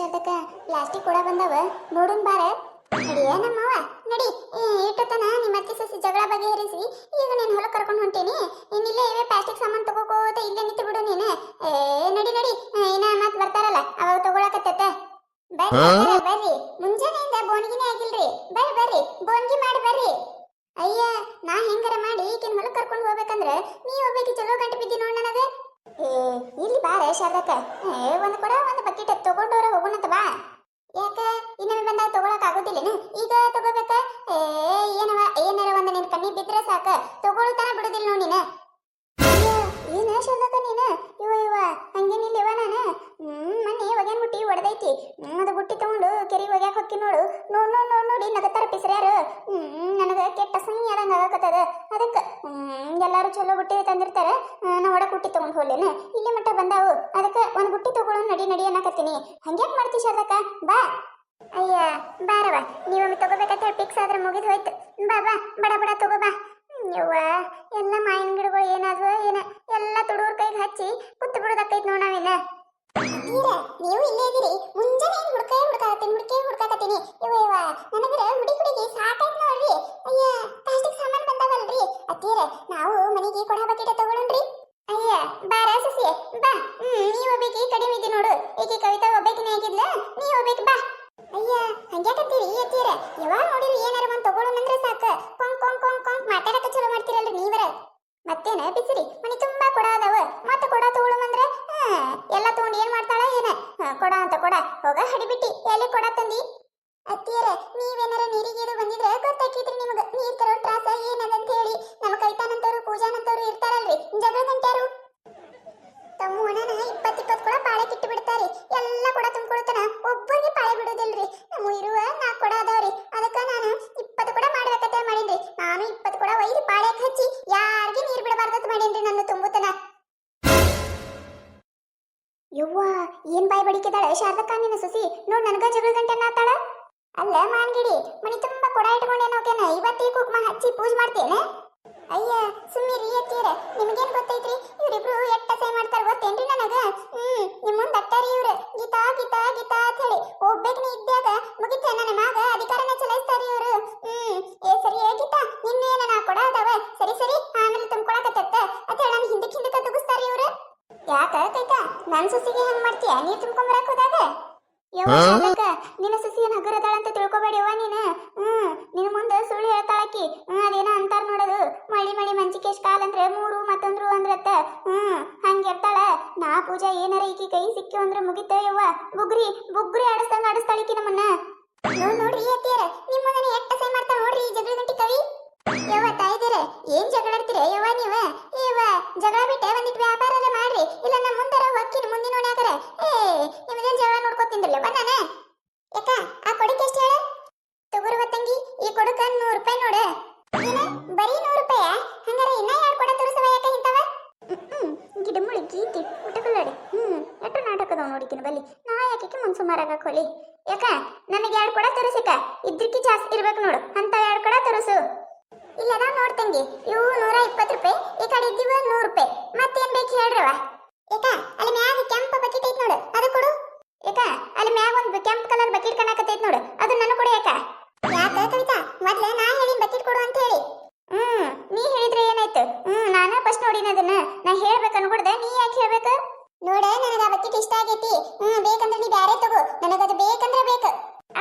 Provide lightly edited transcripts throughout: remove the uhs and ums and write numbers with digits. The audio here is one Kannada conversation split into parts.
ಶಾರದಕ್ಕ ಪ್ಲಾಸ್ಟಿಕ್ ಕೂಡ ಬಂದವ ನೋಡುನ್ ಬಾರ. ನಡಿಯ ನಮ್ಮವ್ವ ನಡಿ. ಇಟ್ಟತನ ನಿಮ್ಮ ಅತ್ತಿ ಸಸಿ ಜಗಳ ಬಗೆಹರಿಸಿ ಈಗ ನೀನು ಹೊಲ ಕರ್ಕೊಂಡು ಹೊಂಟೇನಿ. ಇನ್ನಿಲ್ಲೇ ಇವೇ ಪ್ಲಾಸ್ಟಿಕ್ ಸಾಮಾನು ತಗೋಕೋತ ಇಲ್ಲೇ ನಿಂತು ಬಿಡು ನೀನು. ನಡಿ ನಡಿ, ಇನ್ನ ಮತ್ ಬರ್ತಾರಲ್ಲ ಅವಾಗ ತಗೊಳಕತ್ತೈತೆ. ಬರ್ರಿ ಬರ್ರಿ, ಮುಂಜಾನೆಯಿಂದ ಬೋನ್ಗಿನೇ ಆಗಿಲ್ರಿ. ಬರ್ರಿ ಬರ್ರಿ, ಬೋನ್ಗಿ ಮಾಡಿ ಬರ್ರಿ. ಅಯ್ಯ, ನಾ ಹೆಂಗಾರ ಮಾಡಿ ಈಗಿನ ಹೊಲ ಕರ್ಕೊಂಡು ಹೋಗ್ಬೇಕಂದ್ರ ನೀ ಒಬ್ಬಾಕಿ ಚಲೋ ಗಂಟು ಬಿದ್ದಿ ನೋಡ್ ನನಗೆ. ಇಲ್ಲಿ ಬಾರ ಶಾರದಕ್ಕ, ಒಂದು ಕೊಡ ಒಂದು ಬಕೆಟ್ ತಗೊಂಡವ್ರ ಹೋಗೋಣಂತ ಬಾ. ಯಾಕ ಇನ್ನೊಮ್ಮೆ ಬಂದಾಗ ತಗೊಳಕ್ ಆಗೋದಿಲ್ಲೇನು? ಈಗ ತಗೋಬೇಕ. ಏನವ ಏನಾರ ಒಂದು ನಿನ್ ಕಣ್ಣಿ ಬಿದ್ರೆ ಸಾಕ, ತಗೊಳ್ತಾನ ಬಿಡುದಿಲ್ಲ ನೋಡಿ ನೀನು. ಏನ ಶಾರದಕ್ಕ ನೀನು? ಇವ ಹಂಗೇನಿಲ್ಲ ಇವ ನಾನು. ಮೊನ್ನೆ ಒಗ್ಯಾನ್ ಬುಟ್ಟಿ ಒಡೆದೈತಿ. ಅದು ಬುಟ್ಟಿ ತಗೊಂಡು ಕೆರೆಗೆ ಒಗ್ಯಾಕ ಹೊಕ್ಕಿ ನೋಡು. ನೋಡಿ ನಗತ್ತಾರ ಪಿಸ್ರ್ಯಾರು. ನನಗೆ ಕೆಟ್ಟ ಸಂಗಿ ಆದಂಗ ಆಗಕತ್ತದ. ಅದಕ್ಕೆ ಎಲ್ಲಾರು ಚಲೋ ಬುಟ್ಟಿ ತಂದಿರ್ತಾರ. ನಾ ಒಡಕ್ ಬುಟ್ಟಿ ತಗೊಂಡು ಹೋಗ್ಲೇನ? ಇಲ್ಲಿ ಮಟ್ಟ ಬಂದಾವು. ಅದಕ್ಕೆ ಒಂದು ಬುಟ್ಟಿ ತಗೊಳ್ಳೋ ನಡಿ ಅನ್ನಕತ್ತೀನಿ. ಹಂಗ್ಯಾಕ್ ಮಾಡ್ತಿ ಶಾರದಕ್ಕ? ಬಾ. ಅಯ್ಯ ಬಾರವ, ನೀವೊಮ್ಮೆ ತಗೋಬೇಕಂತ ಹೇಳಿ ಫಿಕ್ಸ್ ಆದ್ರೆ ಮುಗಿದು ಹೋಯ್ತು. ಬಾ ಬಾ, ಬಡ ಬಡ ತಗೋ ಬಾ. ಯವ್ವ, ಎಲ್ಲ ಮಾವಿನ ಗಿಡಗಳು ಏನಾದ್ವು ಏನ ಎಲ್ಲ ತುಡುವ್ರ ಕೈಗೆ ಹಚ್ಚಿ ಕುತ್ತು ಬಿಡೋದಕ್ಕೈತಿ ನೋಡ್ ನಾವೇನ. ನೀವು ಇಲ್ಲೇ ಇದೀರಿ. ಮುಂಜಾನೆ ಹುಡ್ಕಾಕತ್ತೀನಿ. ಇವ ನನಗರ ಮುಡಿ ಕುಡಿಗೆ ಸಾಕಾಯ್ತು ನೋಡ್ರಿ. ಅಯ್ಯ, ಪ್ಲಾಸ್ಟಿಕ್ ಸಾಮಾನು ಬಂದಾವಲ್ರಿ ಅತ್ತೀರ, ನಾವು ಮನೆಗೆ ಕೊಡ ಬಕೆಟ್ ತಗೊಳ್ಳೋಣ್ರಿ. ಅಯ್ಯ ಬಾರ ಸಸಿ ಬಾ. ನೀ ಒಬ್ಬಾಕಿ ಕಡಿಮೆ ಇದ್ದಿ ನೋಡು. ಈಕಿ ಕವಿತಾ ಒಬ್ಬಾಕಿನೇ ಆಗಿದ್ಲ, ನೀ ಒಬ್ಬಾಕಿ ಬಾ. ಅಯ್ಯ ಹಂಗ್ಯಾಕತ್ತೀರಿ ಅತ್ತೀರ? ಯಾವಾಗ ನೋಡಿರಿ ಏನಾರ ಒಂದು ತಗೊಳ್ಳೋಣಂದ್ರೆ ಸಾಕ ಕೊಂಕ್ ಮಾತಾಡಕ ಚಲೋ ಮಾಡ್ತೀರಲ್ರಿ ನೀವರ. ಮತ್ತೇನ ಬಿಸಿರಿ ಮನಿ ತುಂಬಾ ಕೊಡ ಅದಾವ. ಮತ್ತೆ ಕೊಡ ತಗೊಳ್ಳೋಣಂದ್ರೆ ಎಲ್ಲ ತಗೊಂಡು ಏನ್ ಮಾಡ್ತಾಳ ಏನ? ಕೊಡ ಅಂತ ಕೊಡ ಹೋಗ ಹಡಿಬಿಟ್ಟಿ ಎಲ್ಲಿ ಕೊಡ ತಂದಿ? ಅತ್ತಿಯರ ನೀವೇನಾರ ನೀರಿಗೇದು ಬಂದಿದ್ರೆ ಗೊತ್ತಾಕಿದ್ರಿ ನಿಮ್ಗ ನೀರ್ ತರೋ ತ್ರಾಸ ಏನದಂತ ಹೇಳಿ. ನಮ್ಮ ಕೈತಾನಂತವ್ರು ಪೂಜಾನಂತವ್ರು ಇರ್ತಾರಲ್ರಿ ಜಗಳ ಗಂಟ್ಯಾರು. ತಮ್ಮ ಒಣನ 20 ಕೊಡ ಪಾಳೆ ಕಿಟ್ಟು ಬಿಡ್ತಾರಿ. ಎಲ್ಲ ಕೊಡ ತುಂಬಿಕೊಳ್ತಾನ, ಒಬ್ಬರಿಗೆ ಪಾಳೆ ಬಿಡೋದಿಲ್ರಿ. ನಮ್ಮ ಇರುವ 4 ಕೊಡ ಅದಾವ್ರಿ. ಅದಕ್ಕೆ ನಾನು 20 ಕೊಡ ಮಾಡ್ಬೇಕಂತ ಮಾಡೀನ್ರಿ. ನಾನು 20 ಕೊಡ ಒಯ್ದು ಪಾಳ್ಯಕ್ಕೆ ಹಚ್ಚಿ ಯಾರಿಗೆ ನೀರು ಬಿಡಬಾರ್ದತ್ ಮಾಡೀನ್ರಿ. ನನ್ನ ತುಂಬುತನ. ಯವ್ವ, ಏನ್ ಬಾಯಿ ಬಡಿಕಿದಾಳೆ ಶಾರದಕ್ಕ ನಿನ್ನ ಸಸಿ. ನೋಡ್ ನನಗ ಜಗಳ ಗಂಟೆ ಅನ್ನತ್ತಾಳ. ಅಲ್ಲ ಮಾನ್ಗಿಡಿ, ಮನಿ ತುಂಬಾ ಕೊಡ ಇಟ್ಕೊಂಡೇನೋಕೇನ ಇವತ್ತಿಗೆ ಕುಕ್ಮ ಹಚ್ಚಿ ಪೂಜೆ ಮಾಡ್ತೇನೆ? ಅಯ್ಯ ಸುಮ್ಮೀರಿ ಅತ್ತೀರ, ನಿಮಗೇನ್ ಗೊತ್ತೈತ್ರಿ? ಇವ್ರಿಬ್ರು ಎಟ್ಟ ಸೈ ಮಾಡ್ತಾರ ಗೊತ್ತೇನ್ರಿ ನನಗ? ನಿಮ್ ಮುಂದ್ ಅಟ್ಟಾರಿ ಇವ್ರು ಗೀತಾ ಗೀತಾ ಗೀತಾ ಅಂತ ಹೇಳಿ. ಒಬ್ಬೇಕನೇ ಇದ್ದಾಗ ಮುಗಿತ ನನ್ನ ಮ್ಯಾಗ ಅಧಿಕಾರನ ಚಲಾಯಿಸ್ತಾರಿ ಇವ್ರು. ಸರಿ ಗೀತಾ, ನಿನ್ನೇನ ನಾ ಕೊಡ ಅದಾವ, ಸರಿ ಆಮೇಲೆ ತುಂಬ್ಕೊಳಕತ್ತ ಅಂತ ಹೇಳಿ ನನ್ ಹಿಂದಕ್ಕೆ ತುಗಿಸ್ತಾರಿ ಇವ್ರು. ಯಾಕ ಕೈತಾ ನನ್ ಸಸಿಗೆ ಹೆಂಗ್ ಮಾಡ್ತೀಯ ನೀರ್ ತುಂಬ್ಕೊಂಬರಕ್ ಹೋದಾಗ? ಯವ್ವ ಶಾರದಕ್ಕ, ನಿನ್ನ ಸಸಿ ಏನ್ ಹಗರದಾಳ ಅಂತ ತಿಳ್ಕೊಬೇಡಿ ಯವ್ವ ನೀನು. ನಿನ್ ಮುಂದೆ ಸುಳ್ಳು ಹೇಳ್ತಾಳಕಿ. ಅದೇನ ಅಂತಾರ ನೋಡೋದು, ಮಳಿ ಮಂಚಿಕೇಶ್ ಕಾಲ್ ಅಂದ್ರೆ 3 ಮತ್ತೊಂದ್ರು ಅಂದ್ರತ್ತ. ಹಂಗಿರ್ತಾಳ. ನಾ ಪೂಜಾ ಏನಾರ ಈಕಿ ಕೈ ಸಿಕ್ಕಿ ಅಂದ್ರೆ ಮುಗಿತ ಯವ್ವ. ಬುಗ್ರಿ ಆಡಿಸ್ತಾಳಿಕಿ ನಮ್ಮನ್ನ. ನೋಡ್ರಿ ಅತ್ತಿಯರ, ನಿಮ್ ಮುಂದೆ ಎಟ್ಟ ಸೈ ಮಾಡ್ತಾಳ ನೋಡ್ರಿ ಈ ಜಗಳ ಗಂಟಿ ಕವಿ. ಯವ್ವ ತಾಯಿದಿರ, ಏನ್ ಜಗಳಾಡ್ತೀರ ಯವ್ವ ನೀವ? ಜಗಳ ಬಿಟ್ಟೆ ಒಂದಿಟ್ಟು ವ್ಯಾಪಾರ ಮಾಡ್ರಿ, ಇಲ್ಲ ನಮ್ಮ ಮುಂದರ ಹೊಕ್ಕಿನ ಮುಂದಿನ ನೋಡ್ಯಾಕರ. ನಿಮ್ದೇನ್ ಜಗಳ ನೋಡ್ಕೊತಿಂದ್ರಲ್ಲ ಬಾ ನಾನು. ಯಾಕ ಆ ಕೊಡಕ್ಕೆ ಎಷ್ಟು ಹೇಳ? ತಗೋರುವ ತಂಗಿ, ಈ ಕೊಡಕ 100 ರೂಪಾಯಿ ನೋಡ. ಏನ ಬರೀ 100 ರೂಪಾಯ? ಹಂಗಾರ ಇನ್ನ 2 ಕೊಡ ತೋರಿಸವ ಯಾಕ ಇಂತವ? ಗಿಡಮುಳಿ ಗೀತಿ ಊಟಕಲ್ಲಾಡಿ. ಎಟ್ಟು ನಾಟಕದವ ನೋಡಿಕಿನ ಬಲ್ಲಿ. ನಾ ಯಾಕೆ ಮುನ್ಸುಮಾರಾಗಕ್ ಹೋಲಿ? ಯಾಕ ನನಗೆ 2 ಕೊಡ ತೋರಿಸಿಕ ಇದ್ರಕ್ಕಿ ಜಾಸ್ತಿ ಇರ್ಬೇಕು ನೋಡು ಅಂತ 2 ಕೊಡ ತೋರಿಸು. ಇಲ್ಲ ನಾ ನೋಡ್ತಂಗಿ, ಇವು 120 ರೂಪಾಯಿ, ಈ ಕಡೆ ಇದ್ದೀವ 100 ರೂಪಾಯಿ. ಮತ್ತೇನ್ ಬೇಕು ಹೇಳ್ರವ? ಏಕ ಅಲ್ಲಿ ಮ್ಯಾಗ ಕೆಂಪ ಬಕೆಟ್ ಐತ್ ನೋಡು, ಅದು ಕೊಡು. ಏಕ ಅಲ್ಲಿ ಮ್ಯಾಗ ಒಂದು ಕೆಂಪ್ ಕಲರ್ ಬಕೆಟ್ ಕಾಣಕತ್ತೈತ್ ನೋಡು, ಅದು ನನಗೆ ಕೊಡು. ಯಾಕ ಕವಿತಾ, ಮೊದ್ಲೇ ನಾ ಹೇಳಿ ಬಕೆಟ್ ಕೊಡು ಅಂತ ಹೇಳಿ. ನೀ ಹೇಳಿದ್ರೆ ಏನಾಯ್ತು? ನಾನ ಫಸ್ಟ್ ನೋಡಿನ ಅದನ್ನ. ನಾ ಹೇಳ್ಬೇಕು ಅನ್ಕೊಡ್ದೆ, ನೀ ಯಾಕೆ ಹೇಳ್ಬೇಕು? ನೋಡ, ನನಗ ಆ ಬಕೆಟ್ ಇಷ್ಟ ಆಗೈತಿ. ಬೇಕಂದ್ರೆ ನೀ ಬ್ಯಾರೆ ತಗೋ, ನನಗದು ಬೇಕಂದ್ರೆ ಬೇಕು.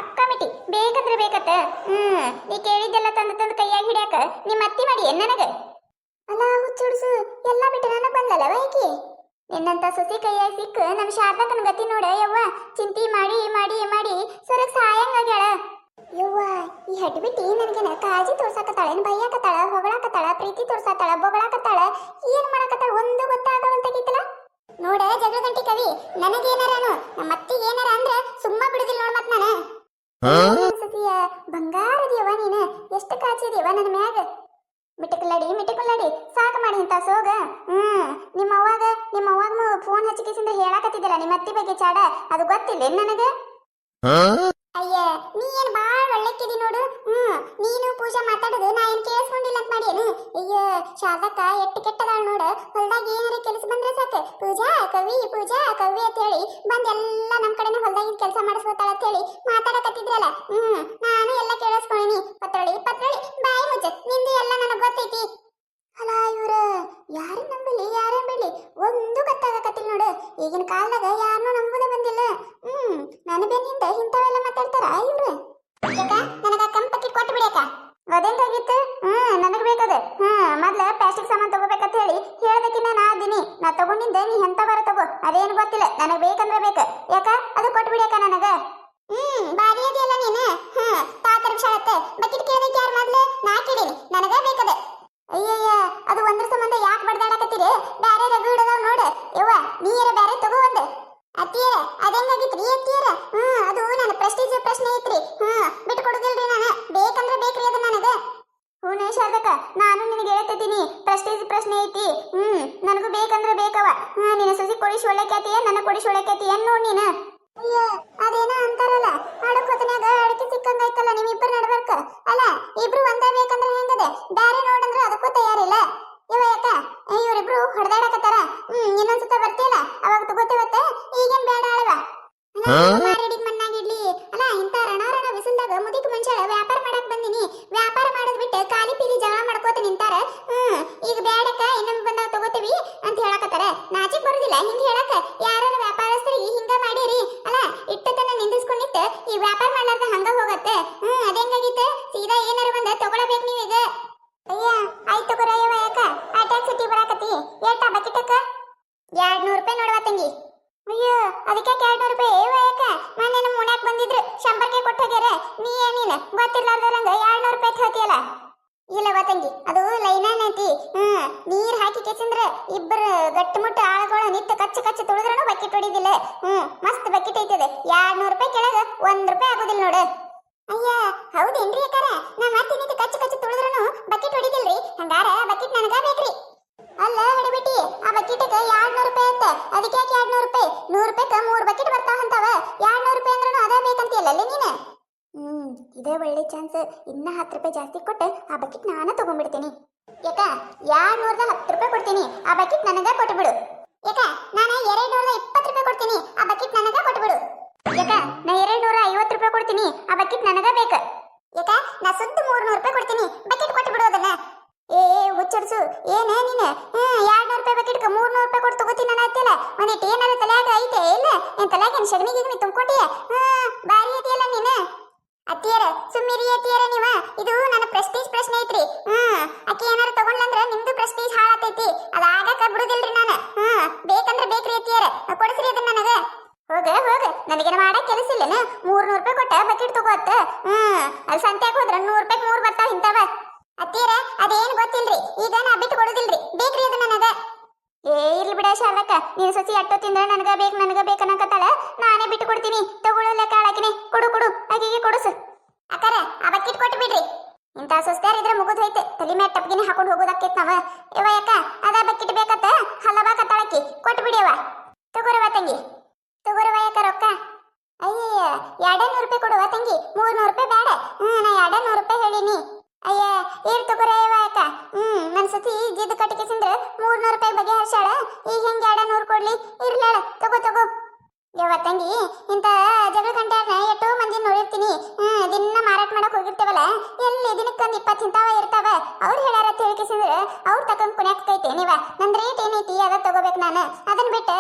ಅಕ್ಕ ಮಿಟಿ ಬೇಕಂದ್ರೆ ಬೇಕತ್ತ. ನೀ ಕೇಳಿದ್ದೆಲ್ಲ ತಂದು ಕೈಯಾಗಿ ಹಿಡ್ಯಾಕ ನಿಮ್ಮ ಅತ್ತಿ ಮಾಡಿ ಏನ್ ನನಗ? ಅಲ್ಲ ಹುಚ್ಚುಡ್ಸು, ಎಲ್ಲ ಬಿಟ್ಟು ನನಗ್ ಬಂದಲ್ಲ ವೈಕಿ. ನಿನ್ನಂತ ಸಸಿ ಕೈಯಾಗಿ ಸಿಕ್ಕ ನಮ್ ಶಾರದಕ್ಕನ ಗತಿ ನೋಡ ಯವ್ವ. ಚಿಂತಿ ಮಾಡಿ ಸರಕ್ ಸಾಯಂಗಾಗ್ಯಾಳ ಯವ್ವ. ಈ ಹಡ್ಡಿ ಬಿಟ್ಟಿ ನನಗೇನ ಕಾಳಜಿ ತೋರ್ಸಾಕತ್ತಾಳ, ಏನ್ ಬೈಯಾಕತ್ತಾಳ, ಹೊಗಳಾಕತ್ತಾಳ, ಪ್ರೀತಿ ತೋರ್ಸಾತಾಳ, ಬೊಗಳಾಕತ್ತಾಳ, ಏನ್ ಮಾಡಕತ್ತಾಳ ಒಂದು ಗೊತ್ತಾಗವಂತಾಗಿತ್ತಲ್ಲ. ನೋಡ ಜಗಳ ಗಂಟಿ ಕವಿ, ನನಗೇನಾರನು ನಮ್ಮ ಅತ್ತಿಗೆ ಏನಾರ ಅಂದ್ರ ಸುಮ್ಮ ಬಿಡುದಿಲ್ಲ ನೋಡ್. ಮತ್ ನಾನು ಸತಿಯ ಬಂಗಾರದಿಯವ ನೀನು, ಎಷ್ಟು ಕಾಚಿದೀವ ನನ್ನ ಮ್ಯಾಗ. ಮಿಟಕಲ್ಲಾಡಿ ಸಾಕು ಮಾಡಿ ಇಂತ ಸೋಗ. ನಿಮ್ಮ ಅವ್ವಾಗ ಫೋನ್ ಹಚ್ಚಿಕಿಸಿಂದ ಹೇಳಾಕತ್ತಿದ್ದಲ್ಲ ನಿಮ್ಮ ಅತ್ತಿ ಬಗ್ಗೆ ಚಾಡ, ಅದು ಗೊತ್ತಿಲ್ಲ ನನಗ? ಅಯ್ಯ ನೀ ಏನ್ ಬಾಳ್ ಒಳ್ಳೆಕ್ಕಿದಿ ನೋಡು. ನೀನು ಪೂಜಾ ಮಾತಾಡೋದು ನಾ ಏನ್ ಕೇಳಿಸ್ಕೊಂಡಿಲ್ಲ ಅಂತ ಮಾಡಿಯೇನು? ಅಯ್ಯ ಶಾರದಕ್ಕ ಎಟ್ಟು ಕೆಟ್ಟದಾಳ ನೋಡ. ಹೊಲ್ದಾಗ ಏನಾರ ಕೆಲಸ ಬಂದ್ರೆ ಸಾಕು ಪೂಜಾ ಕವಿ ಅಂತ ಹೇಳಿ ಬಂದ್ ಎಲ್ಲ ನಮ್ ಕಡೆನ ಹೊಲ್ದಾಗಿನ ಕೆಲಸ ಮಾಡಿಸ್ಕೊಂಡು ಹೋತಾಳ ಅಂತ ಹೇಳಿ ಮಾತಾಡಕತ್ತಿದ್ರಲ್ಲ ನಾನು ಎಲ್ಲ ಕೇಳಿಸ್ಕೊಂಡಿನಿ. ಪತ್ರೊಳಿ ಪತ್ರೊಳಿ ಬಾಯಿ ಮುಚ್ಚ, ನಿಂದು ಎಲ್ಲ ನನಗೆ ಗೊತ್ತೈತಿ. ಅಲ್ಲ ಇವ್ರ ಯಾರು ನಂಬಲಿ ಯಾರೇ ಬಿಡ್ಲಿ ಒಂದು ಗೊತ್ತಾಗಕತ್ತಿಲ್ಲ ನೋಡು. ಈಗಿನ ಕಾಲದಾಗ ಯಾರನ್ನೂ ನಂಬುದೇ ಬಂದಿಲ್ಲ. ನನ್ನ ಬೆನ್ನಿಂದ ಇಂಥವೆಲ್ಲ ಮಾತಾಡ್ತಾರ ಇವ್ರು. ಯಾಕ ನನಗ ಕಂಪಕ್ಕಿ ಕೊಟ್ಟು ಬಿಡಕ ಅದೇಂಗಾಗಿತ್ತು? ನನಗ್ ಬೇಕದ. ಮೊದ್ಲ ಪ್ಲಾಸ್ಟಿಕ್ ಸಾಮಾನ್ ತಗೋಬೇಕಂತ ಹೇಳಿ ಹೇಳ್ದಕ್ಕಿನ್ನ ನಾ ಅದೀನಿ. ನಾ ತಗೊಂಡಿದ್ದೆ ನೀ ಎಂತ ಬರ ತಗೋ, ಅದೇನು ಗೊತ್ತಿಲ್ಲ, ನನಗ್ ಬೇಕಂದ್ರೆ ಬೇಕ. ಯಾಕ ಅದು ಕೊಟ್ಟು ಬಿಡಕ ನನಗ. ಬಾರಿ ಅದೆಯಲ್ಲ ನೀನು. ತಾತರ ವಿಷಯತ್ತೆ ಬಕೆಟ್ ಕೇಳದಕ್ಕೆ ಯಾರು ಮೊದ್ಲು ನಾ ಕೇಳೀನಿ, ನನಗ ಬೇಕದ. ಅಯ್ಯಯ್ಯ ಅದು ಒಂದ್ರ ಸಂಬಂಧ ಯಾಕೆ ಬಡ್ದಾಡಕತ್ತೀರಿ? ಬ್ಯಾರೆ ರಗಡದಾವ್ ನೋಡ ಯವ್ವ, ನೀರ ಬ್ಯಾರೆ ತಗೋ ಒಂದು. ಅತ್ತಿಯರ ಅದೇಂಗಾಗಿತ್ರಿ ಅತ್ತಿಯರ? ಅದು ನನ್ನ ಪ್ರೆಸ್ಟೀಜ್ ಪ್ರಶ್ನೆ ಐತ್ರಿ. ಬಿಟ್ಟು ಕೊಡುದಿಲ್ರಿ ನಾನು, ಬೇಕಂದ್ರೆ ಬೇಕ್ರಿ ಅದು ನನಗ. ಹೂನೇ ಶಾರದಕ್ಕ, ನಾನು ನಿನಗೆ ಹೇಳ್ತಿದ್ದೀನಿ ಪ್ರೆಸ್ಟೀಜ್ ಪ್ರಶ್ನೆ ಐತಿ. ನನಗೂ ಬೇಕಂದ್ರೆ ಬೇಕವ. ನಿನ್ನ ಸುಸಿ ಕೊಡಿಸಿ ಒಳ್ಳೆಕ್ಯಾತಿಯ, ನನ್ನ ಕೊಡಿಸಿ ಒಳ್ಳೆಕ್ಯಾತಿಯ ನೋಡ್ ನೀನು. ಅಯ್ಯ ಅದೇನೋ ಅಂತಾರಲ್ಲ, ಅಡಕ್ ಹೊತ್ತನ್ಯಾಗ ಅಡಕೆ ಸಿಕ್ಕಂಗಾಯ್ತಲ್ಲ ನಿಮ್ಮಿಬ್ಬರು ನಡ್ಬರ್ಕ. ಅಲ್ಲ ಇಬ್ರು ಒಂದೇ ಬೇಕಂದ್ರೆ ಹೆಂಗದೆ? ಬ್ಯಾರೆ ನೋಡಂದ್ರೆ ಅದಕ್ಕೂ ತಯಾರಿಲ್ಲ. ಇವ ಯಾಕ ಇವರಿಬ್ರು ಹೊಡೆದಾಡಕತ್ತಾರ. ಇನ್ನೊಂದ್ಸತ ಬರ್ತೀಯಲ್ಲ ಅವಾಗ ತಗೋತೇವತ್ತ, ಈಗೇನ್ ಬೇಡ ಅಳವ. ಮಾರೇಡಿಗೆ ಮಣ್ಣಾಗಿಡ್ಲಿ. ಅಲ್ಲ ಇಂತ ರಣ ಬಿಸಿಲ್ದಾಗ ಮುದಿಕ್ ಮನುಷ್ಯ ವ್ಯಾಪಾರ ಮಾಡಕ್ ಬಂದಿನಿ. ವ್ಯಾಪಾರ ಮಾಡೋದ್ ಬಿಟ್ಟು ಖಾಲಿ ಪೀಲಿ ಜಗಳ ಮಾಡ್ಕೋತ ನಿಂತಾರ. ಈಗ ಬೇಡಕ್ಕ ಇನ್ನೊಮ್ಮೆ ಬಂದಾಗ ತಗೋತೀವಿ ಅಂತ ಹೇಳಕತ್ತಾರ. ನಾಚಿಕ್ ಬರುದಿಲ್ಲ ಹಿಂಗ ಹೇಳಕ? ಯಾರ ವ್ಯಾಪಾರಸ್ಥರಿಗೆ ಹಿಂಗ ಮಾಡಿರಿ ಅಲ್ಲ, ಇಟ್ಟತನ ನಿಂದಿಸ್ಕೊಂಡಿತ್ತ ಈ ವ್ಯಾಪಾರ ಮಾಡ್ಲಾರ್ದ ಹಂಗ ಹೋಗತ್ತೆ. ಅದೇಂಗಾಗಿತ್ತ? ಸೀದಾ ಏನಾರ ಬಂದ ತಗೊಳಬೇಕು ನೀವೀಗ. ಅಯ್ಯ ಆಯ್ತು ತಗೋರಯ್ಯವ. ಯಾಕ ಆ ಟ್ಯಾಕ್ಸ್ ಸಿಟಿ ಬರಾಕತಿ? ಏಟ ಬಕೆಟಕ್ಕ? 200 ರೂಪಾಯಿ ನೋಡುವ ತಂಗಿ. ಅಯ್ಯೋ ಅದಕ್ಕೆ 200 ರೂಪಾಯಿ ಯಾಕ? ಮೊನ್ನೆ ನಮ್ಮ ಓಣ್ಯಾಕ್ ಬಂದಿದ್ರು, 100ಕ್ಕೆ ಕೊಟ್ಟು ಹೋಗ್ಯಾರ. ನೀ ಏನಿಲ್ಲ ಗೊತ್ತಿರ್ಲಾರ್ದರಂಗ 200 ರೂಪಾಯಿ ಹೇಳ್ತೀಯಲ್ಲ. ಇಲ್ಲವ ತಂಗಿ, ಅದು ಲೈನಾನ್ ಐತಿ. ನೀರ್ ಹಾಕಿ ಕೆಸಿಂದ್ರ ಇಬ್ಬರು ಗಟ್ಟಿಮುಟ್ಟ ಆಳುಗಳು ನಿತ್ತು ಕಚ್ಚು ಕಚ್ಚು ತುಳಿದ್ರೂ ಬಕೆಟ್ ಹೊಡಿದಿಲ್ಲ. ಮಸ್ತ್ ಬಕೆಟ್ ಐತದ. 200 ರೂಪಾಯಿ ಕೆಳಗ 1 ರೂಪಾಯಿ ಆಗೋದಿಲ್ಲ ನೋಡು. ಅಯ್ಯ ಹೌದೇನ್ರಿ ಅಕ್ಕಾರ? ನಾ ಮತ್ತೆ ನಿಂತು ಕಚ್ಚು ಕಚ್ಚು ತುಳಿದ್ರೂ ಬಕೆಟ್ ಹೊಡಿದಿಲ್ರಿ. ಹಂಗಾರ ಬಕೆಟ್ ನನಗ ಬೇಕ್ರಿ. ಅಲ್ಲ ಹಿಡಿಬಿಟ್ಟಿ, ಆ ಬಕೆಟ್ಗೆ 200 ರೂಪಾಯಿ ಐತೆ. ಅದಕ್ಕೆ ಯಾಕೆ 200 ರೂಪಾಯಿ? 100 ರೂಪಾಯಿಗೆ 3 ಬಕೆಟ್ ಬರ್ತಾವಂತವ. 200 ರೂಪಾಯಿ ಅಂದ್ರೂ ಅದೇ ಬೇಕಂತೀಯಲ್ಲ ನೀನು. ಇದೇ ಒಳ್ಳೆ ಚಾನ್ಸ್. ಇನ್ನ 10 ರೂಪಾಯಿ ಜಾಸ್ತಿ ಕೊಟ್ಟು ಆ ಬಕೆಟ್ ನಾನು ತಗೊಂಡ್ಬಿಡ್ತೀನಿ. ಯಾಕ 210 ರೂಪಾಯಿ ಕೊಡ್ತೀನಿ, ಆ ಬಕೆಟ್ ನನಗ ಕೊಟ್ಬಿಡು. ಯಾಕ ನಾನು 220 ರೂಪಾಯಿ ಕೊಡ್ತೀನಿ, ಆ ಬಕೆಟ್ ನನಗ ಕೊಟ್ಬಿಡು. ಯಾಕ ನಾ 250 ರೂಪಾಯಿ ಕೊಡ್ತೀನಿ, ಆ ಬಕೆಟ್ ನನಗ ಬೇಕ. ಯಾಕ ನಾ ಸುದ್ದು 300 ರೂಪಾಯಿ ಕೊಡ್ತೀನಿ, ಬಕೆಟ್ ಕೊಟ್ಬಿಡು ಅದನ್ನ. ಏ ಹುಚ್ಚಡ್ಸು ಏನೇ ನೀನು? 200 ರೂಪಾಯಿ ಬಕೆಟ್ಗೆ 300 ರೂಪಾಯಿ ಕೊಟ್ಟು ತಗೋತೀನಿ ನಾನು ಆಯ್ತಲ್ಲ. ಒಂದಿಟ್ಟು ಏನಾದ್ರು ತಲೆಯಾಗ ಐತೆ ಇಲ್ಲ? ನಿನ್ ತಲೆಯಾಗ ಸಗಣಿಗೆ ತುಂಬ್ಕೊಂಡಿಯ? ಬಾರಿ ಐತಿಯಲ್ಲ ನೀನು. ಅತ್ತಿಯರ ಸುಮ್ಮಿರಿ ಅತ್ತಿಯರ ನೀವ. ಇದು ನನ್ನ ಪ್ರೆಸ್ಟೀಜ್ ಪ್ರಶ್ನೆ ಐತ್ರಿ. ಅಕ್ಕಿ ಏನಾರು ತಗೊಂಡ್ಲಂದ್ರ ನಿಮ್ದು ಪ್ರೆಸ್ಟೀಜ್ ಹಾಳಾತೈತಿ. ಅದಾಗಕ ಬಿಡುದಿಲ್ರಿ ನಾನು. ಬೇಕಂದ್ರೆ ಬೇಕ್ರಿ ಅತ್ತಿಯರ, ಕೊಡಿಸ್ರಿ ಅದನ್ನ ನನಗ. ಹೋಗ ಹೋಗ, ನನಗೇನ ಮಾಡಕ್ ಕೆಲಸ ಇಲ್ಲನ? 300 ರೂಪಾಯಿ ಕೊಟ್ಟ ಬಕೆಟ್ ತಗೋತ್ತ. ಅದು ಸಂತ್ಯಾಗ ಹೋದ್ರ 100 ರೂಪಾಯಿ 3 ಬರ್ತಾವ ಇಂತವ. ಅತ್ತಿಯರ ಅದೇನು ಗೊತ್ತಿಲ್ರಿ, ಈಗ ನಾ ಬಿಟ್ಟು ಕೊಡುದಿಲ್ರಿ, ಬೇಕ್ರಿ ಅದು ನನಗ. ಇರ್ಲಿ ಬಿಡ ಶಾರದಕ್ಕ, ನೀನು ಸಸಿ ಅಟ್ಟೋ ತಿಂದ್ರೆ ನನಗ ಬೇಕನ್ನಕತ್ತಾಳ. ನಾನೇ ಬಿಟ್ಟು ಕೊಡ್ತೀನಿ, ತಗೊಳ್ಳಲೆಕ್ಕ ಆಳಕಿನಿ. ಕೊಡು ಕೊಡು ಆಕೆಗೆ ಕೊಡುಸು. ಅಕ್ಕಾರ ಆ ಬಕೆಟ್ ಕೊಟ್ಟು ಬಿಡ್ರಿ. ಇಂಥ ಸುಸ್ತಾರಿದ್ರೆ ಮುಗಿದು ಹೋಯ್ತು, ತಲೆ ಮೇಲೆ ಟಪ್ಗಿನಿ ಹಾಕೊಂಡು ಹೋಗೋದಕ್ಕೈತ್ ನಾವ. ಇವ ಯಾಕ ಅದ ಬಕೆಟ್ ಬೇಕತ್ತ ಹಲವಾಕತ್ತಾಳಕಿ, ಕೊಟ್ಟು ಬಿಡಿಯವ. ತಗೋರವ ತಂಗಿ, ತಗೋರವ. ಯಾಕ ರೊಕ್ಕ? ಅಯ್ಯ 200 ರೂಪಾಯಿ ಕೊಡುವ ತಂಗಿ, 300 ರೂಪಾಯಿ ಬೇಡ. ನಾ 200 ರೂಪಾಯಿ ಹೇಳಿನಿ. ಅಯ್ಯ ಏನ್ ತಗೋರಯ್ಯವ ಯಾಕ? ನನ್ ಸತಿ ಜಿದ್ದು ಕಟ್ಟಿಗೆಸಿಂದ್ರೆ 300 ರೂಪಾಯಿ ಬಗೆ ಹರ್ಷಾಳ. ಈಗ ಹೆಂಗೆ 200 ಕೊಡ್ಲಿ? ಇರ್ಲಾಳ, ತಗೋ ತಗೋ. ಯವ್ವ ತಂಗಿ, ಇಂಥ ಜಗಳ ಗಂಟೆಯನ್ನ ಎಷ್ಟೋ ಮಂದಿ ನೋಡಿರ್ತೀನಿ. ದಿನ ಮಾರಾಟ ಮಾಡಕ್ ಹೋಗಿರ್ತೇವಲ್ಲ, ಎಲ್ಲಿ ದಿನಕ್ಕೊಂದು 20 ಇಂತಾವ ಇರ್ತಾವ. ಅವ್ರು ಹೇಳ್ಯಾರ ತಿಳ್ಕಿಸಿದ್ರೆ ಅವ್ರು ತಕೊಂಡ್ ಕುಣ್ಯಾಕೈತೆ ನೀವ. ನನ್ ರೇಟ್ ಏನೈತಿ ಅದ ತಗೋಬೇಕು ನಾನು. ಅದನ್ನ ಬಿಟ್ಟು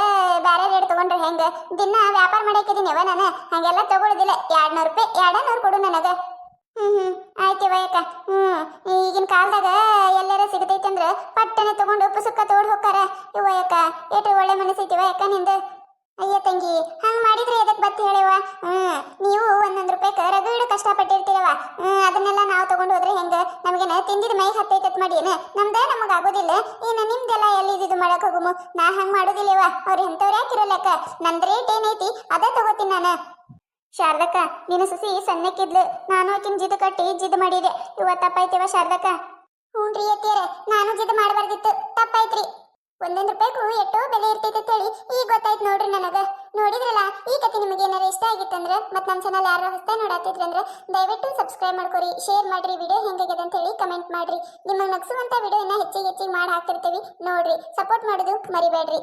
ಬೇರೆ ರೇಟ್ ತಗೊಂಡ್ರೆ ಹೆಂಗ? ದಿನ ವ್ಯಾಪಾರ ಮಾಡಾಕಿದೀನಿವ ನಾನು. ಹಂಗೆಲ್ಲ ತಗೊಳುದಿಲ್ಲ. 200 ರೂಪಾಯಿ 200 ಕೊಡು ನನಗ. ಆಯ್ತಿವ ಯಾಕ? ಈಗಿನ ಕಾಲದಾಗ ಎಲ್ಲಾರ ಸಿಗತೈತಂದ್ರ ಪಟ್ಟನೆ ತಗೊಂಡು ಪುಸುಕ್ಕ ತೋಡ್ ಹೋಗ್ತಾರ. ಇವ ಯಾಕ ಏಟು ಒಳ್ಳೆ ಮನಸ್ಸೈತಿವ ಯಾಕ ನಿಂದ? ಅಯ್ಯ ತಂಗಿ, ಹಂಗ್ ಮಾಡಿದ್ರೆ ಎದಕ್ ಬತ್ತಿ ಹೇಳಿವ? ನೀವು 1 ರೂಪಾಯಿಗೆ ರಗಡು ಕಷ್ಟಪಟ್ಟಿರ್ತೀರವ. ಅದನ್ನೆಲ್ಲ ನಾವು ತಗೊಂಡು ಹೋದ್ರೆ ಹೆಂಗ? ನಮಗೇನ ತಿಂದಿದ ಮೈ ಹತ್ತೈತತ್ ಮಾಡಿ ಏನ? ನಮ್ದ ನಮಗ ಆಗೋದಿಲ್ಲ. ಇನ್ನು ನಿಮ್ದೆಲ್ಲ ಎಲ್ಲಿ ಇದು ಮಾಡಕ್ ಹೋಗುಮು? ನಾ ಹಂಗ್ ಮಾಡೋದಿಲ್ಲವ. ಅವ್ರು ಎಂತವ್ರು ಯಾಕಿರಲ್ಲಕ್ಕ? ನಂದ್ ರೇಟ್ ಏನೈತಿ ಅದ ತಗೋತೀನಿ ನಾನು. ಶಾರದಕ್ಕ, ನೀನು ಸಸಿ ಸಣ್ಣಕ್ಕಿದ್ಲು, ನಾನು ಆಕಿನ ಜಿದ್ದು ಕಟ್ಟಿ ಜಿದ್ದು ಮಾಡಿದೆ. ಇವತ್ತು ತಪ್ಪಾಯ್ತಿವ ಶಾರದಕ್ಕ? ಹ್ಞೂನ್ರಿ ಅತ್ತಿಯರ, ನಾನು ಜಿದ್ದು ಮಾಡಬಾರ್ದಿತ್ತು, ತಪ್ಪಾಯ್ತ್ರಿ. 1 ರೂಪಾಯಿಗೂ ಎಷ್ಟೋ ಬೆಲೆ ಇರ್ತೈತೆ ಅಂತೇಳಿ ಈಗ ಗೊತ್ತಾಯ್ತು ನೋಡ್ರಿ ನನಗ. ನೋಡಿದ್ರಲ್ಲ, ಈ ಕಥೆ ನಿಮಗೆ ಏನಾರ ಇಷ್ಟ ಆಗಿತ್ತಂದ್ರೆ ಮತ್ತೆ ನಮ್ಮ ಚಾನಲ್ ಯಾರು ಹೊಸದಾಗಿ ನೋಡಾತಿದ್ರಿ ಅಂದ್ರೆ ದಯವಿಟ್ಟು ಸಬ್ಸ್ಕ್ರೈಬ್ ಮಾಡ್ಕೊರಿ, ಶೇರ್ ಮಾಡ್ರಿ, ವಿಡಿಯೋ ಹೆಂಗಾಗಿದೆ ಅಂತ ಹೇಳಿ ಕಮೆಂಟ್ ಮಾಡ್ರಿ. ನಿಮಗೆ ನಗಿಸುವಂತ ವಿಡಿಯೋ ಹೆಚ್ಚಿಗೆ ಮಾಡಿ ಹಾಕ್ತಿರ್ತೀವಿ ನೋಡ್ರಿ. ಸಪೋರ್ಟ್ ಮಾಡೋದು ಮರಿಬೇಡ್ರಿ.